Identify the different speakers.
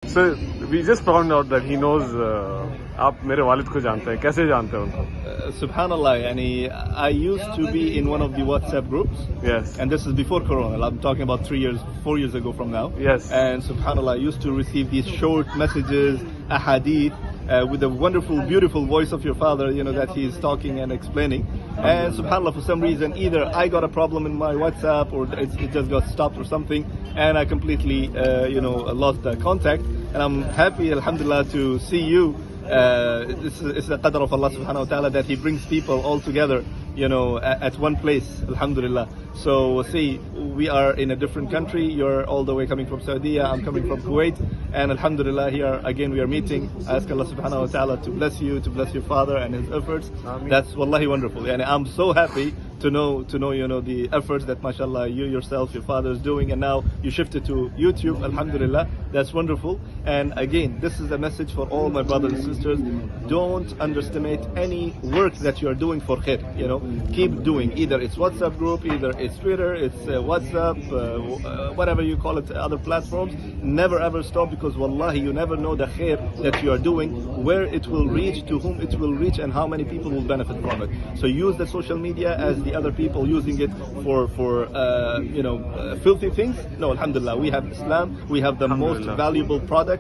Speaker 1: So we just found out that he knows آپ میرے والد کو جانتے ہیں. کیسے جانتے ہیں ان کو؟
Speaker 2: Subhanallah, yani, I used to be in one of the WhatsApp groups.
Speaker 1: Yes.
Speaker 2: And this is before Corona. I'm talking about 4 years ago from now.
Speaker 1: Yes.
Speaker 2: And subhanallah, I used to receive these short messages, ahadith, with the wonderful, beautiful voice of your father, you know, that he is talking and explaining. And subhanallah, for some reason, either I got a problem in my WhatsApp or it just got stopped or something, and I completely, lost contact. And I'm happy, alhamdulillah, to see you. It's the qadr of Allah subhanahu wa ta'ala that he brings people all together, at one place, alhamdulillah. So see, we are in a different country. You're all the way coming from Saudi, I'm coming from Kuwait, and alhamdulillah, here again we are meeting. I ask Allah subhanahu wa ta'ala to bless you, to bless your father and his efforts. Ameen. That's wallahi wonderful. And I'm so happy to know the efforts that mashallah you yourself, your father is doing, and now you shifted to YouTube, alhamdulillah. That's wonderful. And again, this is a message for all my brothers and sisters. Don't underestimate any work that you are doing for khair. Keep doing. Either it's WhatsApp group, either it's Twitter, it's WhatsApp, whatever you call it, other platforms. Never ever stop, because wallahi you never know the khair that you are doing, where it will reach, to whom it will reach, and how many people will benefit from it. So use the social media as the other people using it for filthy things. No, alhamdulillah, we have Islam, we have the most valuable product.